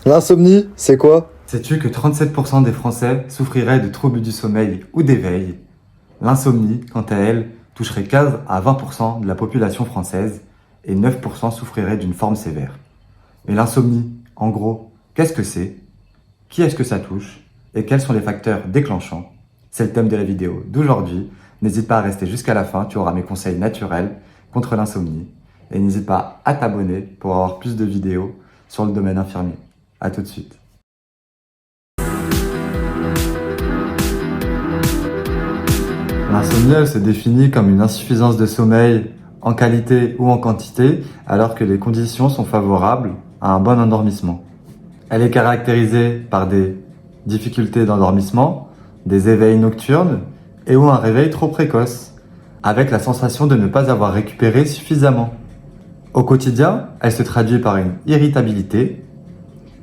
L'insomnie, c'est quoi? Sais-tu que 37% des Français souffriraient de troubles du sommeil ou d'éveil? L'insomnie, quant à elle, toucherait 15 à 20% de la population française et 9% souffriraient d'une forme sévère. Mais l'insomnie, en gros, qu'est-ce que c'est? Qui est-ce que ça touche? Et quels sont les facteurs déclenchants? C'est le thème de la vidéo d'aujourd'hui. N'hésite pas à rester jusqu'à la fin, tu auras mes conseils naturels contre l'insomnie. Et n'hésite pas à t'abonner pour avoir plus de vidéos sur le domaine infirmier. À tout de suite. L'insomnie, elle se définit comme une insuffisance de sommeil en qualité ou en quantité, alors que les conditions sont favorables à un bon endormissement. Elle est caractérisée par des difficultés d'endormissement, des éveils nocturnes et ou un réveil trop précoce, avec la sensation de ne pas avoir récupéré suffisamment. Au quotidien, elle se traduit par une irritabilité,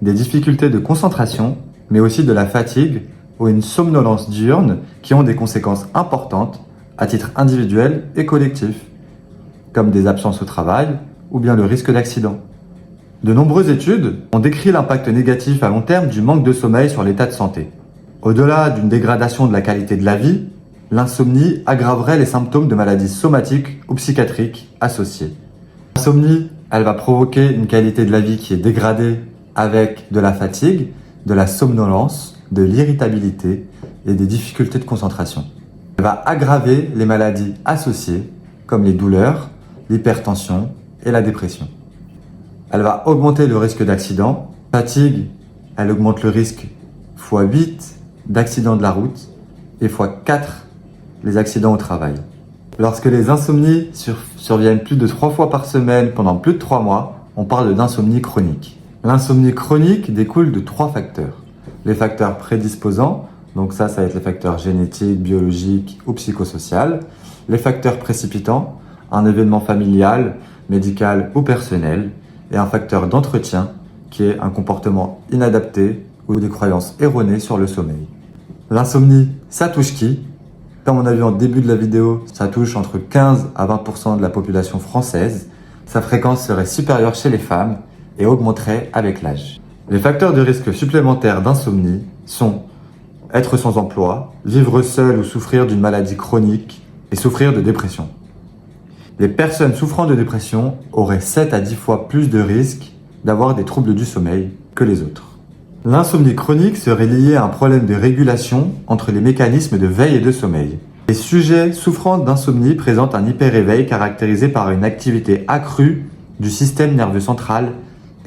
des difficultés de concentration, mais aussi de la fatigue ou une somnolence diurne qui ont des conséquences importantes à titre individuel et collectif, comme des absences au travail ou bien le risque d'accident. De nombreuses études ont décrit l'impact négatif à long terme du manque de sommeil sur l'état de santé. Au-delà d'une dégradation de la qualité de la vie, l'insomnie aggraverait les symptômes de maladies somatiques ou psychiatriques associées. L'insomnie, elle va provoquer une qualité de la vie qui est dégradée avec de la fatigue, de la somnolence, de l'irritabilité et des difficultés de concentration. Elle va aggraver les maladies associées comme les douleurs, l'hypertension et la dépression. Elle va augmenter le risque d'accident. Fatigue, elle augmente le risque x8 d'accidents de la route et x4 les accidents au travail. Lorsque les insomnies surviennent plus de 3 fois par semaine pendant plus de 3 mois, on parle d'insomnie chronique. L'insomnie chronique découle de 3 facteurs. Les facteurs prédisposants, donc ça va être les facteurs génétiques, biologiques ou psychosociaux. Les facteurs précipitants, un événement familial, médical ou personnel. Et un facteur d'entretien, qui est un comportement inadapté ou des croyances erronées sur le sommeil. L'insomnie, ça touche qui? Comme on a vu en début de la vidéo, ça touche entre 15 à 20% de la population française. Sa fréquence serait supérieure chez les femmes et augmenterait avec l'âge. Les facteurs de risque supplémentaires d'insomnie sont être sans emploi, vivre seul ou souffrir d'une maladie chronique et souffrir de dépression. Les personnes souffrant de dépression auraient 7 à 10 fois plus de risques d'avoir des troubles du sommeil que les autres. L'insomnie chronique serait liée à un problème de régulation entre les mécanismes de veille et de sommeil. Les sujets souffrant d'insomnie présentent un hyperéveil caractérisé par une activité accrue du système nerveux central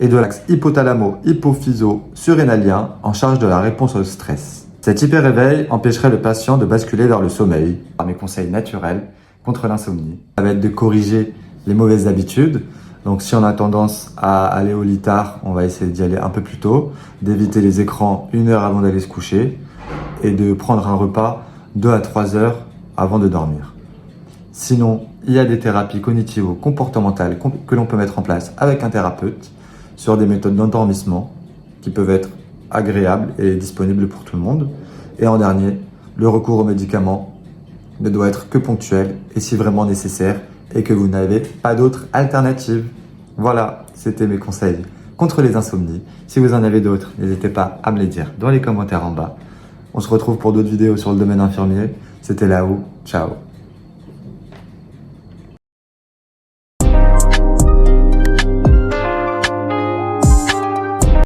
et de l'axe hypophyso-surrénalien en charge de la réponse au stress. Cet hyperéveil empêcherait le patient de basculer vers le sommeil. Par mes conseils naturels contre l'insomnie, ça va être de corriger les mauvaises habitudes. Donc si on a tendance à aller au lit tard, on va essayer d'y aller un peu plus tôt, d'éviter les écrans 1 heure avant d'aller se coucher et de prendre un repas 2 à 3 heures avant de dormir. Sinon, il y a des thérapies cognitivo-comportementales que l'on peut mettre en place avec un thérapeute sur des méthodes d'endormissement qui peuvent être agréables et disponibles pour tout le monde. Et en dernier, le recours aux médicaments ne doit être que ponctuel et si vraiment nécessaire et que vous n'avez pas d'autre alternative. Voilà, c'était mes conseils contre les insomnies. Si vous en avez d'autres, n'hésitez pas à me les dire dans les commentaires en bas. On se retrouve pour d'autres vidéos sur le domaine infirmier. C'était Lao, ciao.